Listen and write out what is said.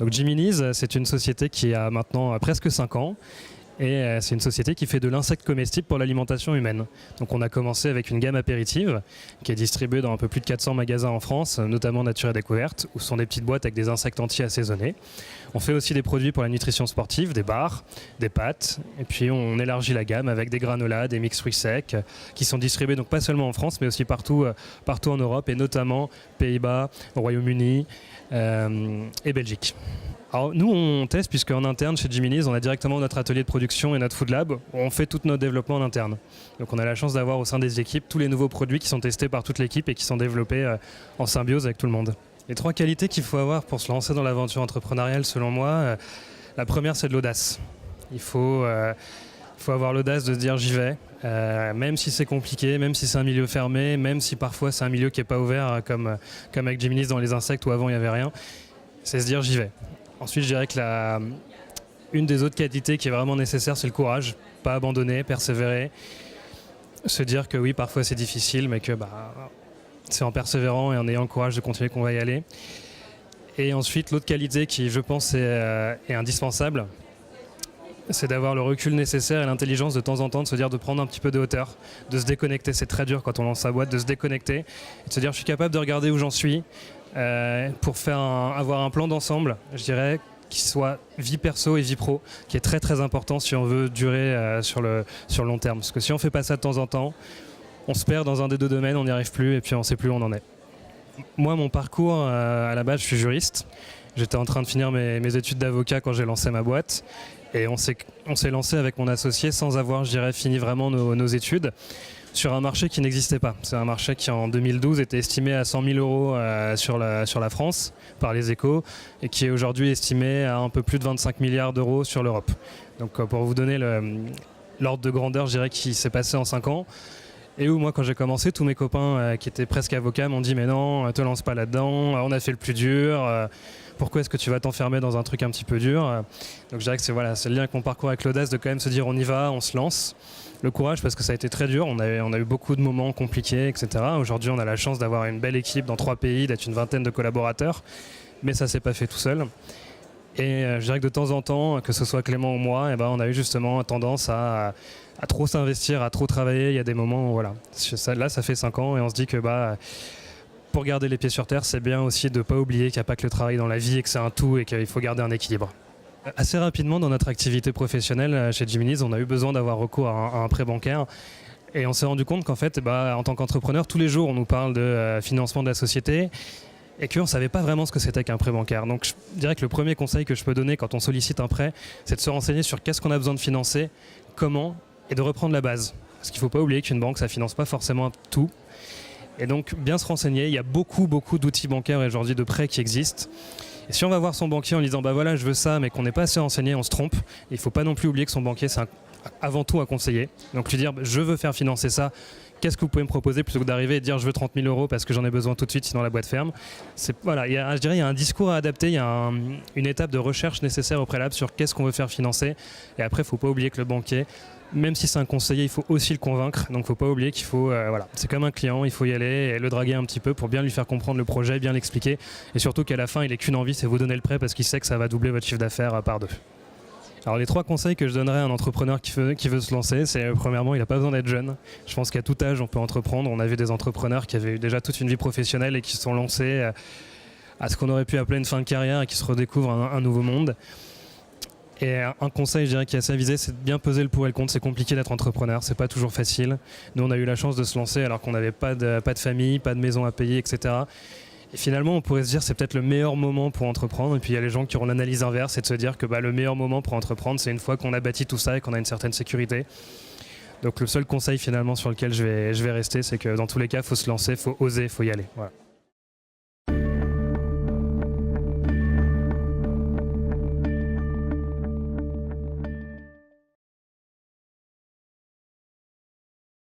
Donc Giminis, c'est une société qui a maintenant presque 5 ans. Et c'est une société qui fait de l'insecte comestible pour l'alimentation humaine. Donc on a commencé avec une gamme apéritive qui est distribuée dans un peu plus de 400 magasins en France, notamment Nature et Découverte, où ce sont des petites boîtes avec des insectes entiers assaisonnés. On fait aussi des produits pour la nutrition sportive, des bars, des pâtes, et puis on élargit la gamme avec des granolas, des mix fruits secs, qui sont distribués donc pas seulement en France, mais aussi partout en Europe, et notamment Pays-Bas, Royaume-Uni et Belgique. Alors nous on teste puisqu'en interne chez Giminis on a directement notre atelier de production et notre food lab où on fait tout notre développement en interne. Donc on a la chance d'avoir au sein des équipes tous les nouveaux produits qui sont testés par toute l'équipe et qui sont développés en symbiose avec tout le monde. Les 3 qualités qu'il faut avoir pour se lancer dans l'aventure entrepreneuriale selon moi, la première c'est de l'audace. Il faut avoir l'audace de se dire j'y vais, même si c'est compliqué, même si c'est un milieu fermé, même si parfois c'est un milieu qui n'est pas ouvert comme avec Giminis dans les insectes où avant il n'y avait rien, c'est se dire j'y vais. Ensuite, je dirais que une des autres qualités qui est vraiment nécessaire, c'est le courage. Pas abandonner, persévérer. Se dire que oui, parfois c'est difficile, mais que c'est en persévérant et en ayant le courage de continuer qu'on va y aller. Et ensuite, l'autre qualité qui, je pense, est indispensable, c'est d'avoir le recul nécessaire et l'intelligence de temps en temps de se dire de prendre un petit peu de hauteur, de se déconnecter. C'est très dur quand on lance sa boîte, de se déconnecter et de se dire je suis capable de regarder où j'en suis, pour avoir un plan d'ensemble, je dirais, qui soit vie perso et vie pro, qui est très très important si on veut durer sur le long terme. Parce que si on fait pas ça de temps en temps, on se perd dans un des 2 domaines, on n'y arrive plus et puis on ne sait plus où on en est. Moi, mon parcours, à la base, je suis juriste. J'étais en train de finir mes études d'avocat quand j'ai lancé ma boîte. Et on s'est lancé avec mon associé sans avoir, je dirais, fini vraiment nos études, sur un marché qui n'existait pas. C'est un marché qui en 2012 était estimé à 100 000 euros sur la France par les Échos et qui est aujourd'hui estimé à un peu plus de 25 milliards d'euros sur l'Europe. Donc pour vous donner l'ordre de grandeur, je dirais, qui s'est passé en 5 ans. Et où moi quand j'ai commencé, tous mes copains qui étaient presque avocats m'ont dit mais non, te lance pas là-dedans, on a fait le plus dur, pourquoi est-ce que tu vas t'enfermer dans un truc un petit peu dur. Donc je dirais que c'est le lien avec mon parcours avec l'audace de quand même se dire on y va, on se lance. Le courage parce que ça a été très dur, on a eu beaucoup de moments compliqués, etc. Aujourd'hui on a la chance d'avoir une belle équipe dans 3 pays, d'être une vingtaine de collaborateurs, mais ça s'est pas fait tout seul. Et je dirais que de temps en temps, que ce soit Clément ou moi, on a eu justement tendance à trop s'investir, à trop travailler. Il y a des moments où là ça fait 5 ans et on se dit que pour garder les pieds sur terre, c'est bien aussi de ne pas oublier qu'il n'y a pas que le travail dans la vie et que c'est un tout et qu'il faut garder un équilibre. Assez rapidement dans notre activité professionnelle chez Giminis, on a eu besoin d'avoir recours à un prêt bancaire. Et on s'est rendu compte qu'en fait, en tant qu'entrepreneur, tous les jours on nous parle de financement de la société et qu'on ne savait pas vraiment ce que c'était qu'un prêt bancaire. Donc je dirais que le premier conseil que je peux donner quand on sollicite un prêt, c'est de se renseigner sur qu'est-ce qu'on a besoin de financer, comment, et de reprendre la base. Parce qu'il ne faut pas oublier qu'une banque, ça ne finance pas forcément tout. Et donc bien se renseigner, il y a beaucoup d'outils bancaires aujourd'hui de prêts qui existent. Et si on va voir son banquier en disant voilà je veux ça mais qu'on n'est pas assez renseigné, on se trompe. Il ne faut pas non plus oublier que son banquier c'est avant tout un conseiller. Donc lui dire je veux faire financer ça, qu'est-ce que vous pouvez me proposer, plutôt que d'arriver et de dire je veux 30 000 euros parce que j'en ai besoin tout de suite sinon la boîte ferme. Je dirais il y a un discours à adapter, il y a une étape de recherche nécessaire au préalable sur qu'est-ce qu'on veut faire financer. Et après il ne faut pas oublier que le banquier, même si c'est un conseiller, il faut aussi le convaincre. Donc il ne faut pas oublier qu'il faut, c'est comme un client, il faut y aller et le draguer un petit peu pour bien lui faire comprendre le projet, bien l'expliquer. Et surtout qu'à la fin, il n'ait qu'une envie, c'est vous donner le prêt parce qu'il sait que ça va doubler votre chiffre d'affaires par 2. Alors les 3 conseils que je donnerais à un entrepreneur qui veut se lancer, c'est premièrement, il n'a pas besoin d'être jeune. Je pense qu'à tout âge, on peut entreprendre. On a vu des entrepreneurs qui avaient eu déjà toute une vie professionnelle et qui se sont lancés à ce qu'on aurait pu appeler une fin de carrière et qui se redécouvrent un nouveau monde. Et un conseil, je dirais, qui est assez avisé, c'est de bien peser le pour et le contre. C'est compliqué d'être entrepreneur, c'est pas toujours facile. Nous, on a eu la chance de se lancer alors qu'on n'avait pas de famille, pas de maison à payer, etc. Et finalement, on pourrait se dire c'est peut-être le meilleur moment pour entreprendre. Et puis il y a les gens qui auront l'analyse inverse, c'est de se dire que le meilleur moment pour entreprendre, c'est une fois qu'on a bâti tout ça et qu'on a une certaine sécurité. Donc le seul conseil finalement sur lequel je vais rester, c'est que dans tous les cas, il faut se lancer, il faut oser, il faut y aller. Voilà.